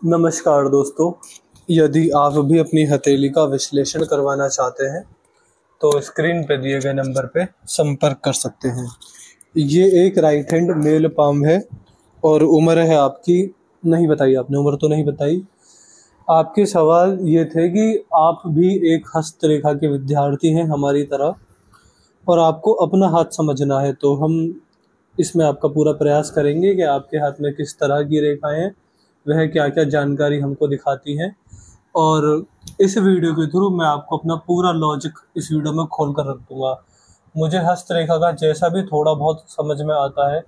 नमस्कार दोस्तों। यदि आप भी अपनी हथेली का विश्लेषण करवाना चाहते हैं तो स्क्रीन पे दिए गए नंबर पे संपर्क कर सकते हैं। ये एक राइट हैंड मेल पाम है और उम्र है आपकी, नहीं बताई आपने, उम्र तो नहीं बताई। आपके सवाल ये थे कि आप भी एक हस्तरेखा के विद्यार्थी हैं हमारी तरह और आपको अपना हाथ समझना है, तो हम इसमें आपका पूरा प्रयास करेंगे कि आपके हाथ में किस तरह की रेखाएं हैं, वह क्या क्या जानकारी हमको दिखाती हैं। और इस वीडियो के थ्रू मैं आपको अपना पूरा लॉजिक इस वीडियो में खोल कर रख दूंगा। मुझे हस्तरेखा का जैसा भी थोड़ा बहुत समझ में आता है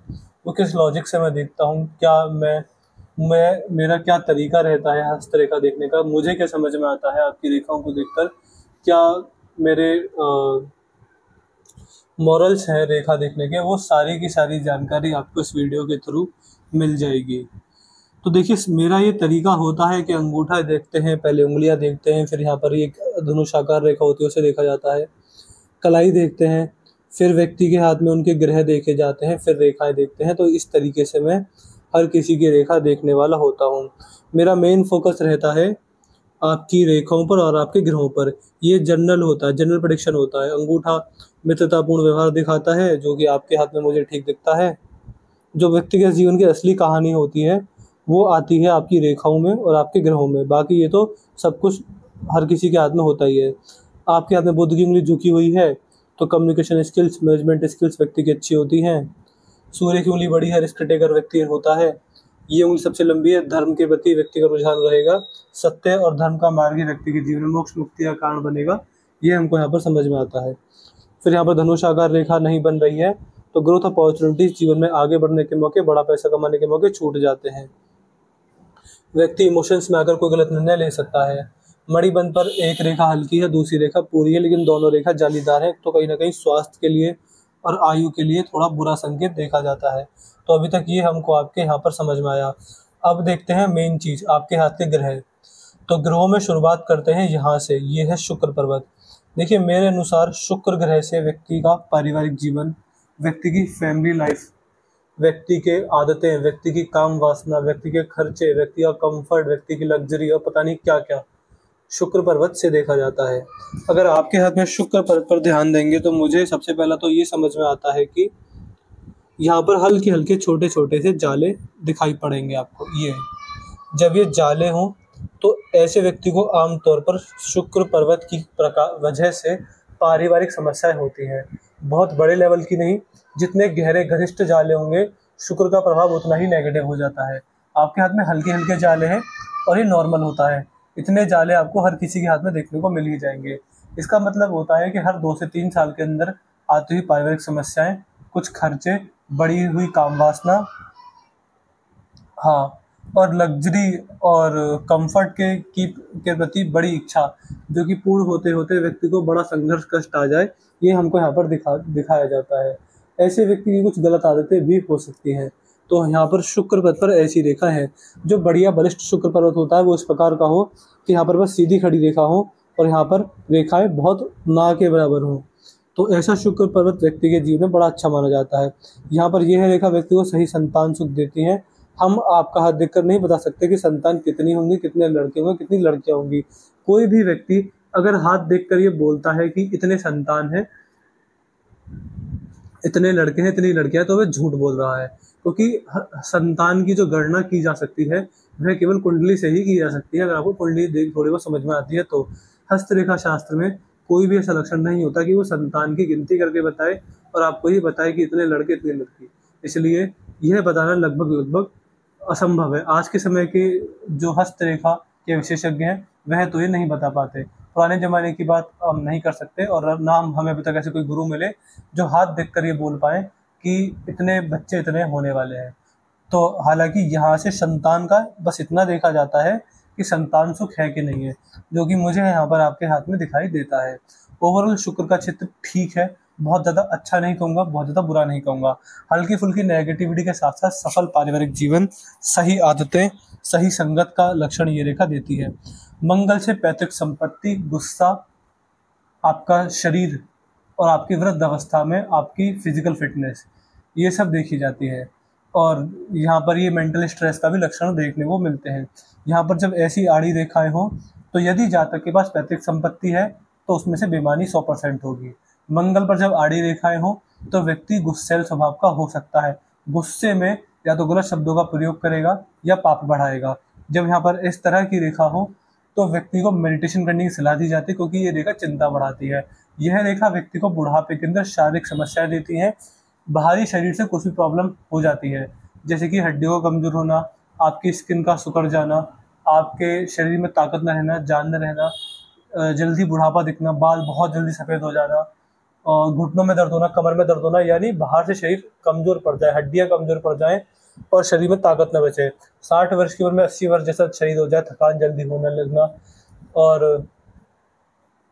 वो किस लॉजिक से मैं देखता हूँ, क्या मैं मेरा क्या तरीका रहता है हस्तरेखा देखने का, मुझे क्या समझ में आता है आपकी रेखाओं को देखकर, क्या मेरे मॉरल्स हैं रेखा देखने के, वो सारी की सारी जानकारी आपको इस वीडियो के थ्रू मिल जाएगी। तो देखिए, मेरा ये तरीका होता है कि अंगूठा देखते हैं, पहले उंगलियां देखते हैं, फिर यहाँ पर एक धनुषाकार रेखा होती है उसे देखा जाता है, कलाई देखते हैं, फिर व्यक्ति के हाथ में उनके ग्रह देखे जाते हैं, फिर रेखाएं देखते हैं। तो इस तरीके से मैं हर किसी की रेखा देखने वाला होता हूँ। मेरा मेन फोकस रहता है आपकी रेखाओं पर और आपके ग्रहों पर। ये जनरल होता है, जनरल प्रेडिक्शन होता है। अंगूठा मित्रतापूर्ण व्यवहार दिखाता है जो कि आपके हाथ में मुझे ठीक दिखता है। जो व्यक्तिगत जीवन की असली कहानी होती है वो आती है आपकी रेखाओं में और आपके ग्रहों में। बाकी ये तो सब कुछ हर किसी के हाथ में होता ही है। आपके हाथ में बुध की उंगली झुकी हुई है तो कम्युनिकेशन स्किल्स, मैनेजमेंट स्किल्स व्यक्ति की अच्छी होती हैं। सूर्य की उंगली बड़ी है, रिस्क टेकर व्यक्ति होता है। ये उंगली सबसे लंबी है, धर्म के प्रति व्यक्ति का रुझान रहेगा। सत्य और धर्म का मार्ग ही व्यक्ति के जीवन में मोक्ष मुक्ति का कारण बनेगा, ये हमको यहाँ पर समझ में आता है। फिर यहाँ पर धनुष आकार रेखा नहीं बन रही है तो ग्रोथ अपॉर्चुनिटीज, जीवन में आगे बढ़ने के मौके, बड़ा पैसा कमाने के मौके छूट जाते हैं। व्यक्ति इमोशंस में आकर कोई गलत निर्णय ले सकता है। मणिबंध पर एक रेखा हल्की है, दूसरी रेखा पूरी है, लेकिन दोनों रेखा जालीदार है, तो कहीं ना कहीं स्वास्थ्य के लिए और आयु के लिए थोड़ा बुरा संकेत देखा जाता है। तो अभी तक ये हमको आपके यहाँ पर समझ में आया। अब देखते हैं मेन चीज, आपके हाथ के ग्रह। तो ग्रहों में शुरुआत करते हैं यहाँ से, ये है शुक्र पर्वत। देखिए, मेरे अनुसार शुक्र ग्रह से व्यक्ति का पारिवारिक जीवन, व्यक्ति की फैमिली लाइफ, व्यक्ति के आदतें, व्यक्ति की काम वासना, व्यक्ति के खर्चे, व्यक्ति का कंफर्ट, व्यक्ति की लग्जरी और पता नहीं क्या क्या शुक्र पर्वत से देखा जाता है। अगर आपके हाथ में शुक्र पर्वत पर ध्यान देंगे तो मुझे सबसे पहला तो ये समझ में आता है कि यहाँ पर हल्के हल्के छोटे छोटे से जाले दिखाई पड़ेंगे आपको। ये जब ये जाले हों तो ऐसे व्यक्ति को आमतौर पर शुक्र पर्वत की प्रकार वजह से पारिवारिक समस्याएं होती हैं। बहुत बड़े लेवल की नहीं, जितने गहरे घनिष्ठ जाले होंगे शुक्र का प्रभाव उतना ही नेगेटिव हो जाता है। आपके हाथ में हल्के हल्के जाले हैं और ये नॉर्मल होता है। इतने जाले आपको हर किसी के हाथ में देखने को मिल ही जाएंगे। इसका मतलब होता है कि हर 2 से 3 साल के अंदर आती हुई पारिवारिक समस्याएं, कुछ खर्चे, बढ़ी हुई काम वासना, हाँ, और लग्जरी और कंफर्ट के प्रति बड़ी इच्छा, जो कि पूर्ण होते होते व्यक्ति को बड़ा संघर्ष कष्ट आ जाए, ये हमको यहाँ पर दिखाया जाता है। ऐसे व्यक्ति की कुछ गलत आदतें भी हो सकती हैं। तो यहाँ पर शुक्र पर्वत पर ऐसी रेखा है। जो बढ़िया बलिष्ठ शुक्र पर्वत होता है वो इस प्रकार का हो कि यहाँ पर बस सीधी खड़ी रेखा हो और यहाँ पर रेखाएं बहुत ना के बराबर हों। तो ऐसा शुक्र पर्वत व्यक्ति के जीवन में बड़ा अच्छा माना जाता है। यहाँ पर यह रेखा व्यक्ति को सही संतान सुख देती है। हम आपका हाथ देखकर नहीं बता सकते कि संतान कितनी होंगी, कितने लड़के होंगे, कितनी लड़कियां होंगी। कोई भी व्यक्ति अगर हाथ देखकर ये बोलता है कि इतने संतान हैं, इतने लड़के हैं, इतनी लड़कियां, तो वह झूठ बोल रहा है। क्योंकि संतान की जो गणना की जा सकती है वह केवल कुंडली से ही की जा सकती है। अगर आपको कुंडली देख थोड़ी बहुत समझ में आती है तो हस्तरेखा शास्त्र में कोई भी ऐसा लक्षण नहीं होता कि वो संतान की गिनती करके बताए और आपको ये बताए कि इतने लड़के, इतनी लड़की। इसलिए यह बताना लगभग असंभव है। आज के समय के जो हस्तरेखा के विशेषज्ञ हैं वह तो ये नहीं बता पाते। पुराने जमाने की बात हम नहीं कर सकते और ना हमें अभी तक ऐसे कोई गुरु मिले जो हाथ देखकर ये बोल पाए कि इतने बच्चे इतने होने वाले हैं। तो हालांकि यहाँ से संतान का बस इतना देखा जाता है कि संतान सुख है कि नहीं है, जो कि मुझे यहाँ पर आपके हाथ में दिखाई देता है। ओवरऑल शुक्र का चित्र ठीक है, बहुत ज़्यादा अच्छा नहीं कहूँगा, बहुत ज़्यादा बुरा नहीं कहूँगा। हल्की फुल्की नेगेटिविटी के साथ साथ सफल पारिवारिक जीवन, सही आदतें, सही संगत का लक्षण ये रेखा देती है। मंगल से पैतृक संपत्ति, गुस्सा, आपका शरीर और आपकी वृद्ध अवस्था में आपकी फिजिकल फिटनेस, ये सब देखी जाती है। और यहाँ पर ये मेंटल स्ट्रेस का भी लक्षण देखने को मिलते हैं। यहाँ पर जब ऐसी आड़ी रेखाएं हों तो यदि जातक के पास पैतृक संपत्ति है तो उसमें से बेईमानी 100% होगी। मंगल पर जब आड़ी रेखाएं हों तो व्यक्ति गुस्सैल स्वभाव का हो सकता है। गुस्से में या तो गलत शब्दों का प्रयोग करेगा या पाप बढ़ाएगा। जब यहाँ पर इस तरह की रेखा हो तो व्यक्ति को मेडिटेशन करने की सलाह दी जाती है, क्योंकि ये रेखा चिंता बढ़ाती है। यह रेखा व्यक्ति को बुढ़ापे के अंदर शारीरिक समस्याएं देती है। बाहरी शरीर से कुछ भी प्रॉब्लम हो जाती है, जैसे कि हड्डियों का कमजोर होना, आपकी स्किन का सिकुड़ जाना, आपके शरीर में ताकत न रहना, जान न रहना, जल्दी बुढ़ापा दिखना, बाल बहुत जल्दी सफ़ेद हो जाना, और घुटनों में दर्द होना, कमर में दर्द होना, यानी बाहर से शरीर कमजोर पड़ जाए, हड्डियां कमजोर पड़ जाएं और शरीर में ताकत न बचे। 60 वर्ष की उम्र में 80 वर्ष जैसा शरीर हो जाए, थकान जल्दी होने लगना। और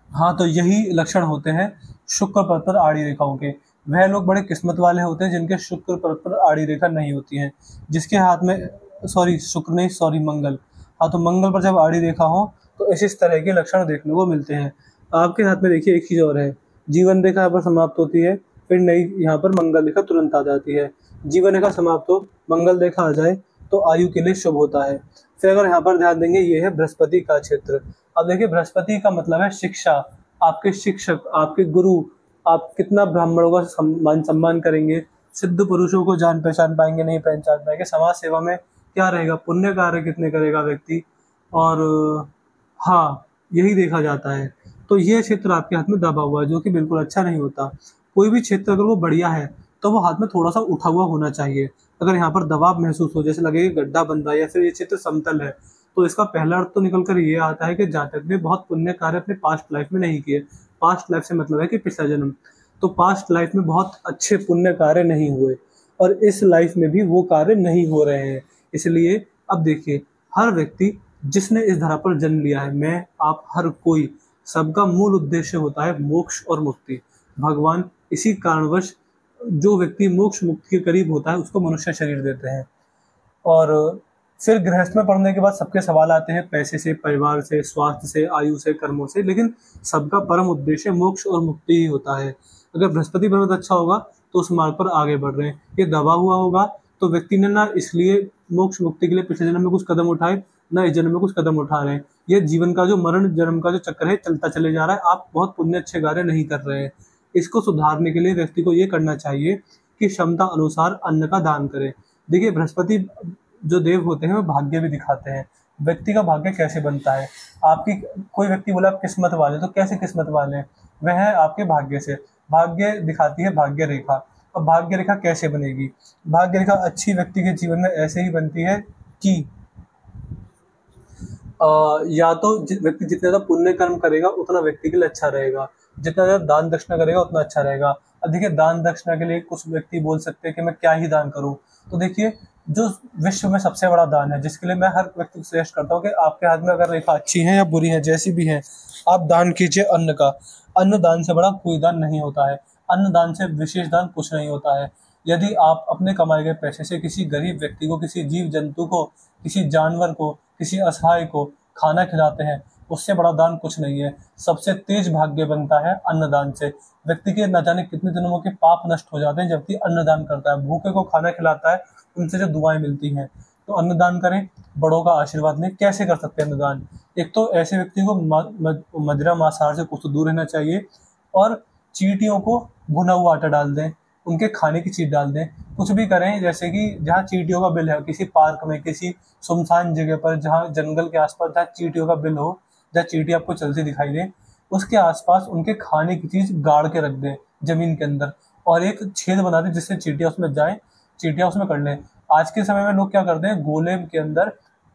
हाँ, तो यही लक्षण होते हैं शुक्र पद पर आड़ी रेखाओं के। वह लोग बड़े किस्मत वाले होते हैं जिनके शुक्र पद पर आड़ी रेखा नहीं होती है, जिसके हाथ में शुक्र नहीं, मंगल। हाँ, तो मंगल पर जब आड़ी रेखा हो तो इस तरह के लक्षण देखने को मिलते हैं। आपके हाथ में देखिए एक चीज़ और है, जीवन रेखा यहाँ पर समाप्त होती है, फिर नई यहाँ पर मंगल रेखा तुरंत आ जाती है। जीवन रेखा समाप्त हो, मंगल रेखा आ जाए तो आयु के लिए शुभ होता है। फिर अगर यहाँ पर ध्यान देंगे, ये है बृहस्पति का क्षेत्र। अब देखिए, बृहस्पति का मतलब है शिक्षा, आपके शिक्षक, आपके गुरु, आप कितना ब्राह्मणों का मान सम्मान करेंगे, सिद्ध पुरुषों को जान पहचान पाएंगे, नहीं पहचान पाएंगे, समाज सेवा में क्या रहेगा, पुण्य कार्य कितने करेगा व्यक्ति, और हाँ, यही देखा जाता है। तो ये क्षेत्र आपके हाथ में दबा हुआ है, जो कि बिल्कुल अच्छा नहीं होता। कोई भी क्षेत्र अगर वो बढ़िया है तो वो हाथ में थोड़ा सा उठा हुआ होना चाहिए। अगर यहाँ पर दबाव महसूस हो, जैसे लगे कि गड्ढा बन रहा है या फिर ये क्षेत्र समतल है, तो इसका पहला अर्थ तो निकल कर ये आता है कि जातक ने बहुत पुण्य कार्य अपने पास्ट लाइफ में नहीं किए। पास्ट लाइफ से मतलब है कि पिछला जन्म। तो पास्ट लाइफ में बहुत अच्छे पुण्य कार्य नहीं हुए और इस लाइफ में भी वो कार्य नहीं हो रहे हैं। इसलिए अब देखिए, हर व्यक्ति जिसने इस धरा पर जन्म लिया है, मैं, आप, हर कोई, सबका मूल उद्देश्य होता है मोक्ष और मुक्ति। भगवान इसी कारणवश जो व्यक्ति मोक्ष मुक्ति के करीब होता है उसको मनुष्य शरीर देते हैं। और फिर गृहस्थ में पढ़ने के बाद सबके सवाल आते हैं, पैसे से, परिवार से, स्वास्थ्य से, आयु से, कर्मों से, लेकिन सबका परम उद्देश्य मोक्ष और मुक्ति ही होता है। अगर बृहस्पति बहुत अच्छा होगा तो उस मार्ग पर आगे बढ़ रहे हैं। ये दबा हुआ होगा तो व्यक्ति ने ना इसलिए मोक्ष मुक्ति के लिए पिछले जन्म में कुछ कदम उठाए, ना इस जन्म में कुछ कदम उठा रहे हैं। ये जीवन का जो मरण जन्म का जो चक्कर है चलता चले जा रहा है। आप बहुत पुण्य अच्छे कार्य नहीं कर रहे हैं। इसको सुधारने के लिए व्यक्ति को ये करना चाहिए कि क्षमता अनुसार अन्न का दान करें। देखिए, बृहस्पति जो देव होते हैं वो भाग्य भी दिखाते हैं। व्यक्ति का भाग्य कैसे बनता है, आपकी कोई व्यक्ति बोला आप किस्मत वाले, तो कैसे किस्मत वाले हैं, वह है आपके भाग्य से। भाग्य दिखाती है भाग्य रेखा। अब भाग्य रेखा कैसे बनेगी? भाग्य रेखा अच्छी व्यक्ति के जीवन में ऐसे ही बनती है कि या तो व्यक्ति जितना ज़्यादा पुण्य कर्म करेगा उतना व्यक्ति के लिए अच्छा रहेगा, जितना ज़्यादा दान दक्षिणा करेगा उतना अच्छा रहेगा। अब देखिए, दान दक्षिणा के लिए कुछ व्यक्ति बोल सकते हैं कि मैं क्या ही दान करूं, तो देखिए, जो विश्व में सबसे बड़ा दान है, जिसके लिए मैं हर व्यक्ति को सजेस्ट करता हूँ कि आपके हाथ में अगर रेखा अच्छी है या बुरी है, जैसी भी है, आप दान कीजिए अन्न का। अन्न दान से बड़ा कोई दान नहीं होता है। अन्न दान से विशेष दान कुछ नहीं होता है। यदि आप अपने कमाए गए पैसे से किसी गरीब व्यक्ति को, किसी जीव जंतु को, किसी जानवर को, किसी असहाय को खाना खिलाते हैं, उससे बड़ा दान कुछ नहीं है। सबसे तेज भाग्य बनता है अन्नदान से। व्यक्ति के न जाने कितने दिनों के पाप नष्ट हो जाते हैं जबकि अन्नदान करता है, भूखे को खाना खिलाता है, उनसे जो दुआएं मिलती हैं। तो अन्नदान करें, बड़ों का आशीर्वाद लें। कैसे कर सकते हैं अन्नदान? एक तो ऐसे व्यक्ति को मदिरा मांसाहार से कुछ तो दूर रहना चाहिए, और चींटियों को भुना हुआ आटा डाल दें, उनके खाने की चीज़ डाल दें। कुछ भी करें, जैसे कि जहाँ चींटियों का बिल है, किसी पार्क में, किसी सुनसान जगह पर, जहाँ जंगल के आसपास जहाँ चींटियों का बिल हो, जहाँ चींटी आपको चलती दिखाई दे, उसके आसपास उनके खाने की चीज़ गाड़ के रख दें जमीन के अंदर, और एक छेद बना दें जिससे चींटियाँ उसमें जाएं, चींटियाँ उसमें कर लें। आज के समय में लोग क्या करते हैं, गोले के अंदर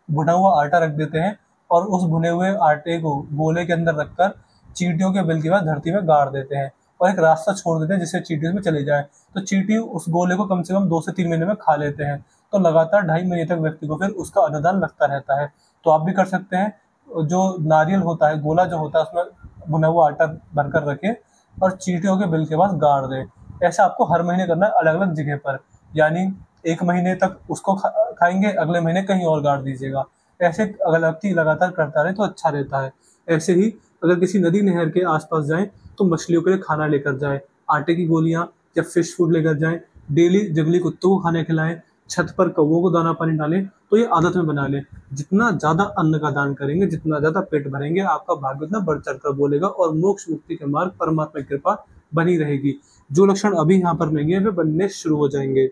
भुना हुआ आटा रख देते हैं और उस भुने हुए आटे को गोले के अंदर रखकर चींटियों के बिल के बाद धरती में गाड़ देते हैं और एक रास्ता छोड़ देते हैं जिससे चींटी उसमें चले जाए। तो चींटी उस गोले को कम से कम 2 से 3 महीने में खा लेते हैं। तो लगातार 2.5 महीने तक व्यक्ति को फिर उसका अन्नदान लगता रहता है। तो आप भी कर सकते हैं। जो नारियल होता है, गोला जो होता है, उसमें भुना हुआ आटा भरकर रखें और चींटियों के बिल के पास गाड़ दें। ऐसा आपको हर महीने करना है, अलग अलग जगह पर। यानी 1 महीने तक उसको खाएंगे, अगले महीने कहीं और गाड़ दीजिएगा। ऐसे अगर व्यक्ति लगातार करता रहे तो अच्छा रहता है। ऐसे ही अगर किसी नदी नहर के आसपास जाएं तो मछलियों के लिए खाना लेकर जाएं, आटे की गोलियां या फिश फूड लेकर जाएं। डेली जंगली कुत्तों को खाना खिलाएं, छत पर कौवों को दाना पानी डालें, तो ये आदत में बना लें। जितना ज़्यादा अन्न का दान करेंगे, जितना ज़्यादा पेट भरेंगे, आपका भाग्य उतना बढ़ चढ़कर बोलेगा और मोक्ष मुक्ति के मार्ग परमात्मा की कृपा बनी रहेगी। जो लक्षण अभी यहाँ पर नहीं है वे बनने शुरू हो जाएंगे।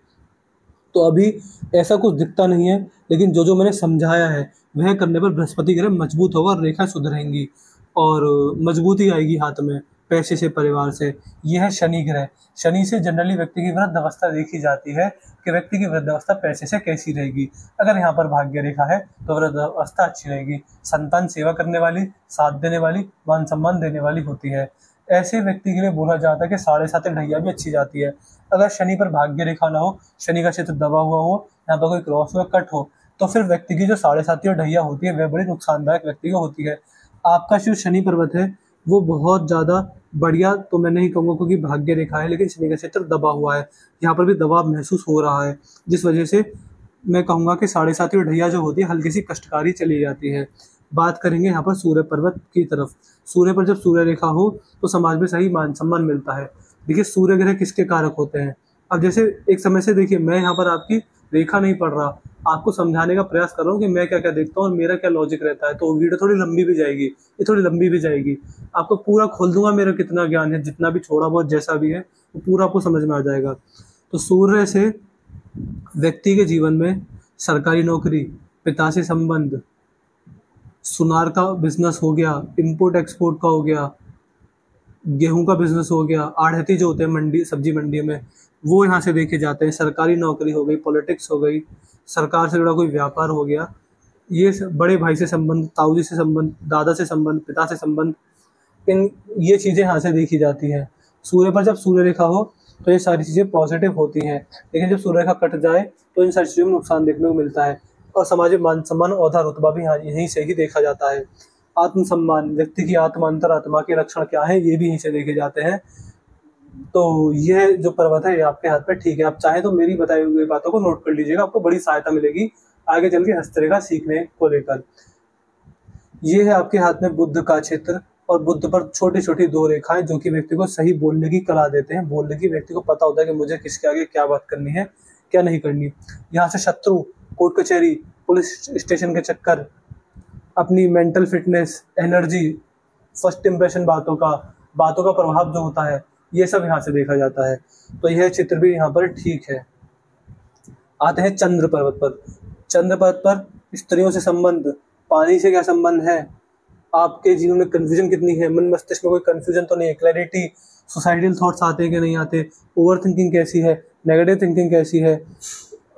तो अभी ऐसा कुछ दिखता नहीं है, लेकिन जो जो मैंने समझाया है वह करने पर बृहस्पति ग्रह मजबूत होगा, रेखा सुधरेंगी और मजबूती आएगी हाथ में, पैसे से, परिवार से। यह है शनि ग्रह। शनि से जनरली व्यक्ति की वृद्ध अवस्था देखी जाती है कि व्यक्ति की वृद्ध अवस्था पैसे से कैसी रहेगी। अगर यहाँ पर भाग्य रेखा है तो वृद्ध अवस्था अच्छी रहेगी, संतान सेवा करने वाली, साथ देने वाली, मान सम्मान देने वाली होती है। ऐसे व्यक्ति के लिए बोला जाता है कि 7.5 ढैया भी अच्छी जाती है। अगर शनि पर भाग्य रेखा ना हो, शनि का क्षेत्र दबा हुआ हो, यहाँ पर कोई क्रॉस हुआ, कट हो, तो फिर व्यक्ति की जो 7.5 और ढैया होती है वह बड़ी नुकसानदायक व्यक्ति को होती है। आपका जो शनि पर्वत है वो बहुत ज़्यादा बढ़िया तो मैं नहीं कहूँगा, क्योंकि भाग्य रेखा है, लेकिन शनि का क्षेत्र दबा हुआ है, यहाँ पर भी दबाव महसूस हो रहा है, जिस वजह से मैं कहूँगा कि 7.5 और ढैया जो होती है हल्की सी कष्टकारी चली जाती है। बात करेंगे यहाँ पर सूर्य पर्वत की तरफ। सूर्य पर जब सूर्य रेखा हो तो समाज में सही मान सम्मान मिलता है। देखिए सूर्य ग्रह किसके कारक होते हैं। अब जैसे एक समय से देखिए मैं यहाँ पर आपकी रेखा नहीं पढ़ रहा, आपको समझाने का प्रयास कर रहा हूँ कि मैं क्या क्या देखता हूँ और मेरा क्या लॉजिक रहता है, तो वीडियो थोड़ी लंबी भी जाएगी, ये थोड़ी लंबी भी जाएगी। आपको पूरा खोल दूंगा मेरा कितना ज्ञान है, जितना भी थोड़ा बहुत जैसा भी है वो पूरा आपको समझ में आ जाएगा। तो सूर्य से व्यक्ति के जीवन में सरकारी नौकरी, पिता से संबंध, सुनार का बिजनेस हो गया, इम्पोर्ट एक्सपोर्ट का हो गया, गेहूं का बिजनेस हो गया, आढ़ती जो होते हैं मंडी, सब्जी मंडी में, वो यहाँ से देखे जाते हैं। सरकारी नौकरी हो गई, पॉलिटिक्स हो गई, सरकार से जुड़ा कोई व्यापार हो गया, ये बड़े भाई से संबंध, ताऊ जी से संबंध, दादा से संबंध, पिता से संबंध, इन ये चीज़ें यहाँ से देखी जाती हैं। सूर्य पर जब सूर्य रेखा हो तो ये सारी चीज़ें पॉजिटिव होती हैं, लेकिन जब सूर्य रेखा कट जाए तो इन सारी चीज़ों में नुकसान देखने को मिलता है। और समाज में मान सम्मान, औधा रुतबा भी यहाँ यहीं से ही देखा जाता है। आत्मसम्मान, व्यक्ति की आत्मा, अंतरात्मा के लक्षण क्या है, ये भी यहीं से देखे जाते हैं। तो ये जो पर्वत है ये आपके हाथ में, ठीक है। आप चाहे तो मेरी बताई हुई बातों को नोट कर लीजिएगा, आपको बड़ी सहायता मिलेगी आगे चल के हस्तरेखा सीखने को लेकर। ये है आपके हाथ में बुध का क्षेत्र, और बुध पर छोटी छोटी 2 रेखाएं जो कि व्यक्ति को सही बोलने की कला देते हैं। बोलने की व्यक्ति को पता होता है कि मुझे किसके आगे क्या बात करनी है, क्या नहीं करनी। यहाँ से शत्रु, कोर्ट कचहरी, पुलिस स्टेशन के चक्कर, अपनी mental fitness, energy, first impression, बातों का प्रभाव जो होता है, ये सब यहाँ से देखा जाता है। तो यह चित्र भी यहाँ पर ठीक है। आते हैं चंद्र पर्वत पर। चंद्र पर्वत पर स्त्रियों से संबंध, पानी से क्या संबंध है, आपके जीवन में कंफ्यूजन कितनी है, मन मस्तिष्क में कोई कंफ्यूजन तो नहीं है, क्लैरिटी, सुसाइडल थॉट्स आते हैं कि नहीं आते, ओवर थिंकिंग कैसी है, नेगेटिव थिंकिंग कैसी है।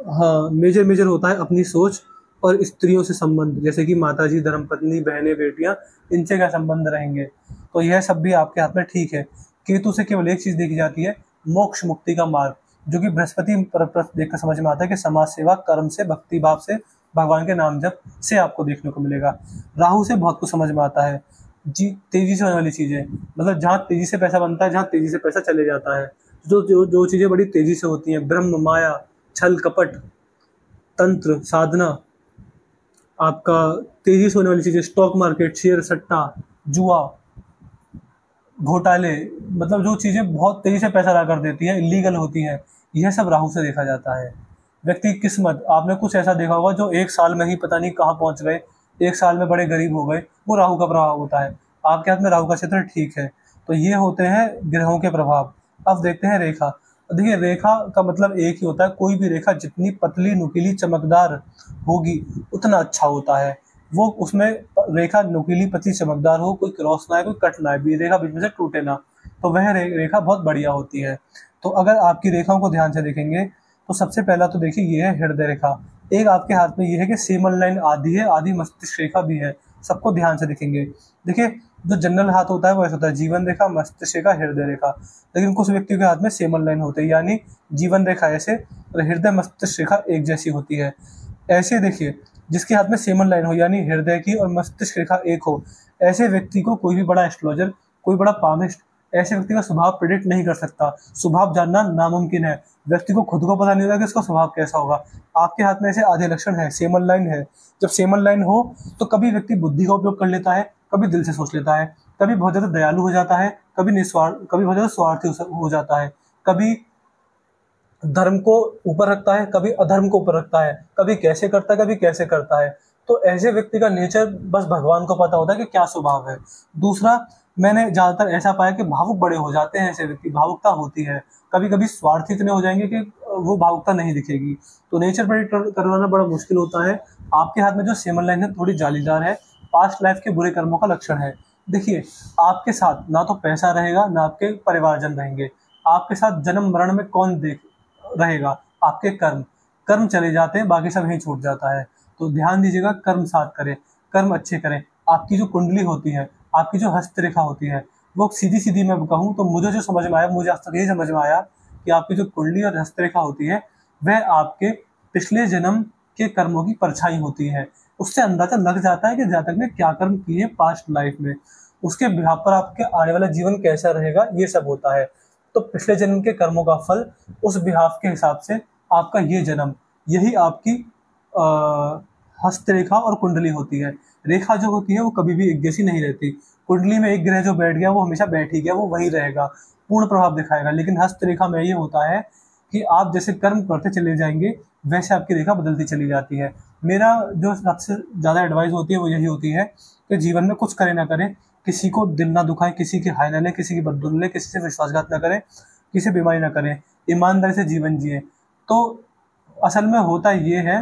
हाँ, मेजर होता है अपनी सोच। और स्त्रियों से संबंध, जैसे कि माताजी, धर्मपत्नी, बहनें, बेटियां, इनसे क्या संबंध रहेंगे, तो यह सब भी आपके हाथ में ठीक है। केतु से केवल एक चीज देखी जाती है, मोक्ष मुक्ति का मार्ग, जो कि बृहस्पति पर देखकर समझ में आता है कि समाज सेवा, कर्म से, भक्ति भाव से, भगवान के नाम जप से आपको देखने को मिलेगा। राहु से बहुत कुछ समझ में आता है जी, तेजी से होने वाली चीजें, मतलब जहाँ तेजी से पैसा बनता है, जहाँ तेजी से पैसा चले जाता है, जो चीजें बड़ी तेजी से होती हैं, ब्रह्म, माया, छल कपट, तंत्र, साधना, आपका तेजी से होने वाली चीजें, स्टॉक मार्केट, शेयर सट्टा, जुआ, घोटाले, मतलब जो चीजें बहुत तेजी से पैसा ला कर देती है, इलीगल होती हैं, यह सब राहु से देखा जाता है। व्यक्ति की किस्मत, आपने कुछ ऐसा देखा होगा जो 1 साल में ही पता नहीं कहाँ पहुंच गए, 1 साल में बड़े गरीब हो गए, वो राहु का प्रभाव होता है। आपके हाथ में राहु का क्षेत्र ठीक है। तो ये होते हैं ग्रहों के प्रभाव। अब देखते हैं रेखा। देखिए रेखा का मतलब एक ही होता है, कोई भी रेखा जितनी पतली, नुकीली, चमकदार होगी उतना अच्छा होता है। वो उसमें रेखा नुकीली, पतली, चमकदार हो, कोई क्रॉस ना है, कोई कट ना है, भी रेखा बीच में से टूटे ना, तो वह रेखा बहुत बढ़िया होती है। तो अगर आपकी रेखाओं को ध्यान से देखेंगे तो सबसे पहला तो देखिए ये है हृदय रेखा। एक आपके हाथ में ये है कि सेमल लाइन आधी है, आधी मस्तिष्क रेखा भी है। सबको ध्यान से देखेंगे। देखिए जो जनरल हाथ होता है वो ऐसा होता है, जीवन रेखा, मस्तिष्क रेखा, हृदय रेखा। लेकिन कुछ व्यक्तियों के हाथ में सेमल लाइन होते हैं, यानी जीवन रेखा ऐसे और हृदय मस्तिष्क रेखा एक जैसी होती है। ऐसे देखिए जिसके हाथ में सेमल लाइन हो, यानी हृदय की और मस्तिष्क रेखा एक हो, ऐसे व्यक्ति को कोई भी बड़ा एस्ट्रोलॉजर, कोई बड़ा पामिस्ट ऐसे व्यक्ति का स्वभाव प्रेडिक्ट नहीं कर सकता। स्वभाव जानना नामुमकिन है। व्यक्ति को खुद को पता नहीं होता कि उसका स्वभाव कैसा होगा। आपके हाथ में ऐसे आधे लक्षण है, सेमल लाइन है। जब सेमल लाइन हो तो कभी व्यक्ति बुद्धि का उपयोग कर लेता है, कभी दिल से सोच लेता है, कभी बहुत ज़्यादा दयालु हो जाता है, कभी निस्वार्थ, कभी बहुत ज़्यादा स्वार्थी हो जाता है, कभी धर्म को ऊपर रखता है, कभी अधर्म को ऊपर रखता है, कभी कैसे करता है, कभी कैसे करता है। तो ऐसे व्यक्ति का नेचर बस भगवान को पता होता है कि क्या स्वभाव है। दूसरा, मैंने ज़्यादातर ऐसा पाया कि भावुक बड़े हो जाते हैं ऐसे व्यक्ति, भावुकता होती है, कभी कभी स्वार्थी इतने हो जाएंगे कि वो भावुकता नहीं दिखेगी। तो नेचर प्रेडिक्ट करवाना बड़ा मुश्किल होता है। आपके हाथ में जो सेमन लाइन है थोड़ी जालीदार है, पास्ट लाइफ के बुरे कर्मों का लक्षण है। देखिए, आपके साथ ना तो पैसा रहेगा, ना आपके परिवारजन रहेंगे। आपके साथ जन्म मरण में कौन देख रहेगा? आपके कर्म। कर्म चले जाते हैं, बाकी सब यहीं छूट जाता है। तो ध्यान दीजिएगा, कर्म साथ करें, कर्म अच्छे करें। आपकी जो कुंडली होती है, आपकी जो हस्तरेखा होती है, वो सीधी सीधी मैं कहूँ तो मुझे जो समझ में आया, मुझे आज तक यही समझ में आया कि आपकी जो कुंडली और हस्तरेखा होती है वह आपके पिछले जन्म के कर्मों की परछाई होती है। उससे अंदाजा लग जाता है कि जातक ने क्या कर्म किए पास्ट लाइफ में, उसके बिहाफ पर आपके आने वाला जीवन कैसा रहेगा, ये सब होता है। तो पिछले जन्म के कर्मों का फल उस बिहाफ के हिसाब से आपका ये जन्म, यही आपकी हस्तरेखा और कुंडली होती है। रेखा जो होती है वो कभी भी एक जैसी नहीं रहती। कुंडली में एक ग्रह जो बैठ गया वो हमेशा बैठ ही गया, वो वही रहेगा, पूर्ण प्रभाव दिखाएगा। लेकिन हस्तरेखा में ये होता है कि आप जैसे कर्म करते चले जाएंगे वैसे आपकी रेखा बदलती चली जाती है। मेरा जो सबसे ज़्यादा एडवाइस होती है वो यही होती है कि जीवन में कुछ करें ना करें, किसी को दिल ना दुखाएं, किसी की हाय ना लें, किसी की बददुआ ना लें, किसी से विश्वासघात ना करें, किसी से बीमारी ना करें, ईमानदारी से जीवन जिए। तो असल में होता ये है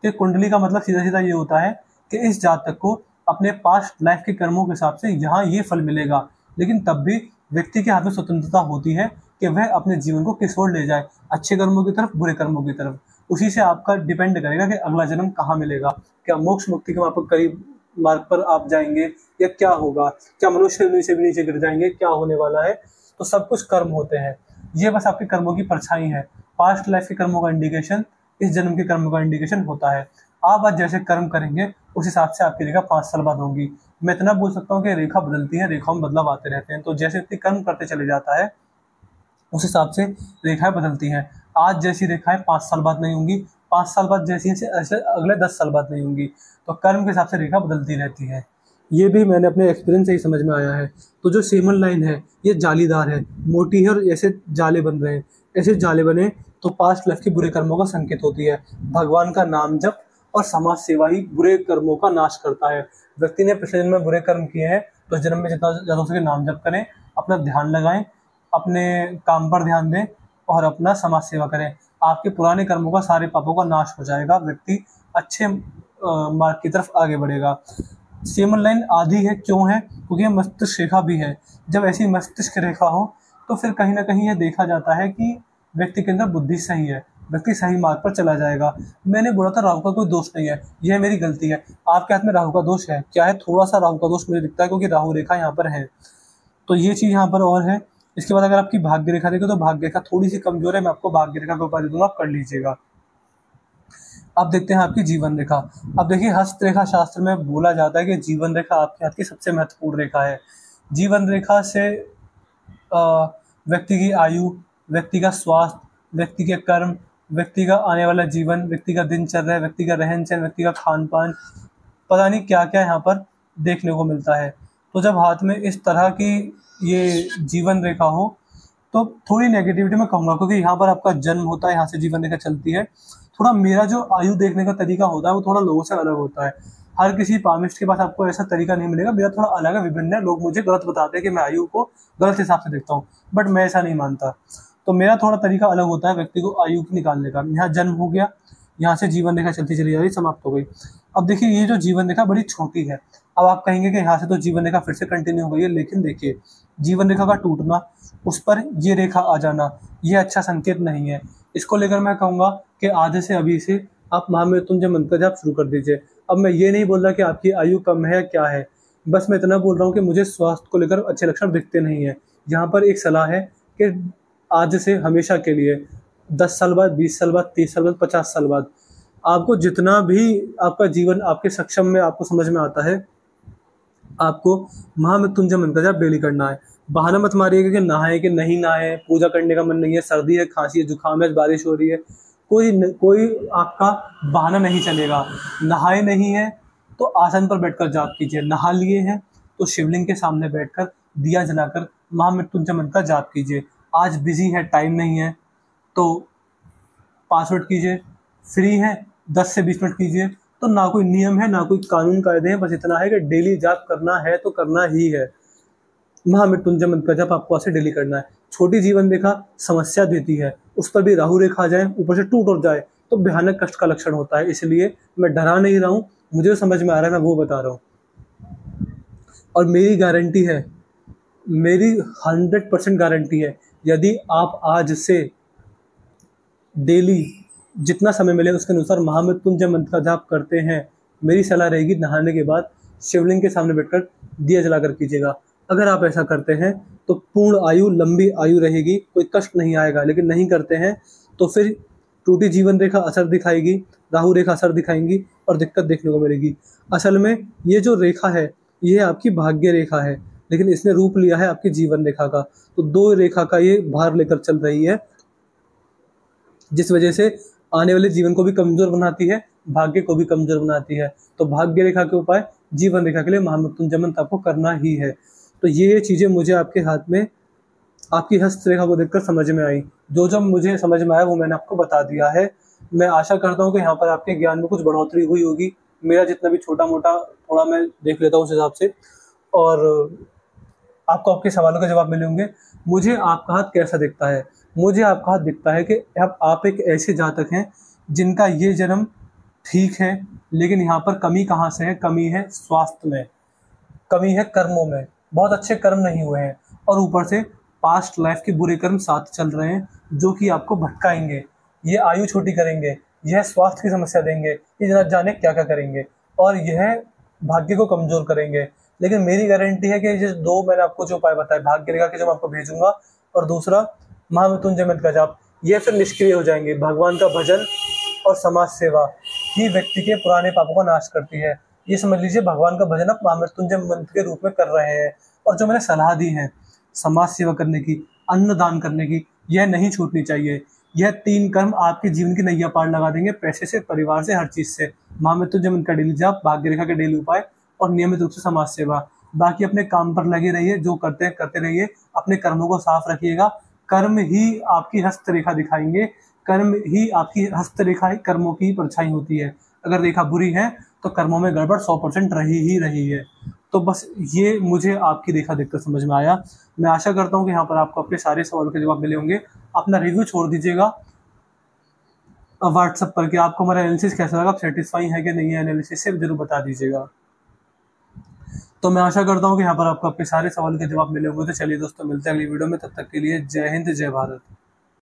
कि कुंडली का मतलब सीधा सीधा ये होता है कि इस जातक को अपने पास्ट लाइफ के कर्मों के हिसाब से यहाँ ये फल मिलेगा। लेकिन तब भी व्यक्ति के हाथ में स्वतंत्रता होती है कि वह अपने जीवन को किस ओर ले जाए, अच्छे कर्मों की तरफ, बुरे कर्मों की तरफ। उसी से आपका डिपेंड करेगा कि अगला जन्म कहाँ मिलेगा। क्या मोक्ष मुक्ति के वहाँ पर करीब मार्ग पर आप जाएंगे या क्या होगा, क्या मनुष्य से भी नीचे गिर जाएंगे, क्या होने वाला है। तो सब कुछ कर्म होते हैं, ये बस आपके कर्मों की परछाई है। पास्ट लाइफ के कर्मों का इंडिकेशन इस जन्म के कर्मों का इंडिकेशन होता है। आप आज जैसे कर्म करेंगे उस हिसाब से आपकी रेखा 5 साल बाद होगी। मैं इतना बोल सकता हूँ कि रेखा बदलती है, रेखाओं में बदलाव आते रहते हैं। तो जैसे व्यक्ति कर्म करते चले जाता है उस हिसाब से रेखाएं बदलती हैं। आज जैसी रेखाएं 5 साल बाद नहीं होंगी, 5 साल बाद जैसी ऐसे अगले 10 साल बाद नहीं होंगी। तो कर्म के हिसाब से रेखा बदलती रहती है। ये भी मैंने अपने एक्सपीरियंस से ही समझ में आया है। तो जो सेमन लाइन है ये जालीदार है, मोटी है और ऐसे जाले बन रहे हैं। ऐसे जाले बने तो पास्ट लाइफ के बुरे कर्मों का संकेत होती है। भगवान का नाम जप और समाज सेवा ही बुरे कर्मों का नाश करता है। व्यक्ति ने पिछले जन्म में बुरे कर्म किए हैं तो इस जन्म में जितना ज़्यादा हो सके नाम जप करें, अपना ध्यान लगाएं, अपने काम पर ध्यान दें और अपना समाज सेवा करें। आपके पुराने कर्मों का, सारे पापों का नाश हो जाएगा। व्यक्ति अच्छे मार्ग की तरफ आगे बढ़ेगा। सेमन लाइन आधी है, क्यों है? क्योंकि यह मस्तिष्क रेखा भी है। जब ऐसी मस्तिष्क रेखा हो तो फिर कहीं ना कहीं यह देखा जाता है कि व्यक्ति के अंदर बुद्धि सही है, व्यक्ति सही मार्ग पर चला जाएगा। मैंने बोला था राहु का कोई दोष नहीं है, यह मेरी गलती है। आपके हाथ में राहु का दोष है, क्या है? थोड़ा सा राहु का दोष मुझे दिखता है क्योंकि राहु रेखा यहाँ पर है, तो ये चीज़ यहाँ पर और है। इसके बाद अगर आपकी भाग्य रेखा देखो तो भाग्य रेखा थोड़ी सी कमजोर है, मैं आपको भाग्य रेखा के ऊपर दे दूंगा, आप कर लीजिएगा। अब देखते हैं आपकी जीवन रेखा। अब देखिए, हस्त रेखा शास्त्र में बोला जाता है कि जीवन रेखा आपके हाथ की सबसे महत्वपूर्ण रेखा है। जीवन रेखा से व्यक्ति की आयु, व्यक्ति का स्वास्थ्य, व्यक्ति के कर्म, व्यक्ति का आने वाला जीवन, व्यक्ति का दिनचर्या, व्यक्ति का रहन सहन, व्यक्ति का खान पान, पता नहीं क्या क्या यहाँ पर देखने को मिलता है। तो जब हाथ में इस तरह की ये जीवन रेखा हो तो थोड़ी नेगेटिविटी में कहूँगा, क्योंकि यहाँ पर आपका जन्म होता है, यहाँ से जीवन रेखा चलती है। थोड़ा मेरा जो आयु देखने का तरीका होता है वो थोड़ा लोगों से अलग होता है। हर किसी पामिस्ट के पास आपको ऐसा तरीका नहीं मिलेगा, मेरा थोड़ा अलग है, विभिन्न है। लोग मुझे गलत बताते हैं कि मैं आयु को गलत हिसाब से देखता हूँ, बट मैं ऐसा नहीं मानता। तो मेरा थोड़ा तरीका अलग होता है व्यक्ति को आयु निकालने का। यहाँ जन्म हो गया, यहाँ से जीवन रेखा चलती चली जा रही, समाप्त हो गई। अब देखिए, ये जो जीवन रेखा बड़ी छोटी है। अब आप कहेंगे कि यहाँ से तो जीवन रेखा फिर से कंटिन्यू हो गई है, लेकिन देखिए, जीवन रेखा का टूटना, उस पर ये रेखा आ जाना, ये अच्छा संकेत नहीं है। इसको लेकर मैं कहूँगा कि आधे से अभी से आप महामृत्युंजय मंत्र जाप शुरू कर दीजिए। अब मैं ये नहीं बोल रहा कि आपकी आयु कम है क्या है, बस मैं इतना बोल रहा हूँ कि मुझे स्वास्थ्य को लेकर अच्छे लक्षण दिखते नहीं है। यहाँ पर एक सलाह है कि आज से हमेशा के लिए 10 साल बाद, 20 साल बाद, 30 साल बाद, 50 साल बाद, आपको जितना भी आपका जीवन आपके सक्षम में आपको समझ में आता है, आपको महामृत्युंजय मंत्र जाप डेली करना है। बहाना मत मारिएगा कि नहाए कि नहीं नहाए, पूजा करने का मन नहीं है, सर्दी है, खांसी है, जुकाम है, बारिश हो रही है, कोई आपका बहाना नहीं चलेगा। नहाए नहीं है तो आसन पर बैठकर जाप कीजिए, नहा लिए हैं तो शिवलिंग के सामने बैठकर दिया जलाकर महामृत्युंजय मंत्र का जाप कीजिए। आज बिजी है, टाइम नहीं है, तो 5 मिनट कीजिए, फ्री हैं 10 से 20 मिनट कीजिए। तो ना कोई नियम है, ना कोई कानून कायदे हैं, बस इतना है कि डेली जाप करना है तो करना ही है। महामृत्युंजय मंत्र का जाप आपको ऐसे डेली करना है। छोटी जीवन रेखा समस्या देती है, उस पर भी राहु रेखा आ जाए, ऊपर से टूट और जाए तो भयानक कष्ट का लक्षण होता है। इसलिए मैं डरा नहीं रहा हूँ, मुझे समझ में आ रहा है, मैं वो बता रहा हूँ। और मेरी गारंटी है, मेरी 100% गारंटी है, यदि आप आज से डेली जितना समय मिले उसके अनुसार महामृत्युंजय मंत्र का जाप करते हैं, मेरी सलाह रहेगी नहाने के बाद शिवलिंग के सामने बैठकर दिया जलाकर कीजिएगा। अगर आप ऐसा करते हैं तो पूर्ण आयु, लंबी आयु रहेगी, कोई कष्ट नहीं आएगा। लेकिन नहीं करते हैं तो फिर टूटी जीवन रेखा असर दिखाएगी, राहु रेखा असर दिखाएंगी और दिक्कत देखने को मिलेगी। असल में ये जो रेखा है ये आपकी भाग्य रेखा है, लेकिन इसने रूप लिया है आपकी जीवन रेखा का। तो 2 रेखा का ये भार लेकर चल रही है, जिस वजह से आने वाले जीवन को भी कमजोर बनाती है, भाग्य को भी कमजोर बनाती है। तो भाग्य रेखा के उपाय जीवन रेखा के लिए महामृत्युंजय मंत्र आपको करना ही है। तो ये चीज़ें मुझे आपके हाथ में, आपकी हस्तरेखा को देखकर समझ में आई। जो जब मुझे समझ में आया वो मैंने आपको बता दिया है। मैं आशा करता हूँ कि यहाँ पर आपके ज्ञान में कुछ बढ़ोतरी हुई होगी। मेरा जितना भी छोटा मोटा थोड़ा मैं देख लेता हूँ उस हिसाब से, और आपको आपके सवालों के जवाब मिले होंगे। मुझे आपका हाथ कैसा दिखता है? मुझे आपका हाथ दिखता है कि आप एक ऐसे जातक हैं जिनका ये जन्म ठीक है, लेकिन यहाँ पर कमी कहाँ से है? कमी है स्वास्थ्य में, कमी है कर्मों में, बहुत अच्छे कर्म नहीं हुए हैं, और ऊपर से पास्ट लाइफ के बुरे कर्म साथ चल रहे हैं जो कि आपको भटकाएंगे, ये आयु छोटी करेंगे, यह स्वास्थ्य की समस्या देंगे, ये न जाने क्या क्या करेंगे, और यह भाग्य को कमजोर करेंगे। लेकिन मेरी गारंटी है कि ये 2 मैंने आपको जो उपाय बताए, भाग्य रेखा के जो मैं आपको भेजूंगा, और दूसरा महामृत्युंजय मंत्र का जाप, ये फिर निष्क्रिय हो जाएंगे। भगवान का भजन और समाज सेवा ही व्यक्ति के पुराने पापों का नाश करती है। ये समझ लीजिए भगवान का भजन आप महामृत्युंजय मंत्र के रूप में कर रहे हैं। और जो मैंने सलाह दी है समाज सेवा करने की, अन्न दान करने की, यह नहीं छूटनी चाहिए। यह 3 कर्म आपके जीवन की नैया पार लगा देंगे, पैसे से, परिवार से, हर चीज से। महामृत्युंजय मंत्र का डेली जाप, भाग्य रेखा के डेली उपाय और नियमित रूप से समाज सेवा। बाकी अपने काम पर लगे रहिए, जो करते हैं करते रहिए, अपने कर्मों को साफ रखिएगा। कर्म ही आपकी हस्तरेखा दिखाएंगे, कर्म ही आपकी हस्तरेखा ही कर्मों की परछाई होती है। अगर रेखा बुरी है तो कर्मों में गड़बड़ 100% रही है। तो बस ये मुझे आपकी रेखा देखकर समझ में आया। मैं आशा करता हूँ कि यहाँ पर आपको अपने सारे सवालों के जवाब मिले होंगे। अपना रिव्यू छोड़ दीजिएगा व्हाट्सएप पर कि आपको हमारा एनालिसिस कैसा लगा, आप सेटिस्फाई है कि नहीं है एनालिसिस से, जरूर बता दीजिएगा। तो मैं आशा करता हूँ कि यहाँ पर आपको अपने सारे सवालों के जवाब मिले होंगे। तो चलिए दोस्तों, मिलते हैं अगली वीडियो में, तब तक के लिए जय हिंद, जय भारत।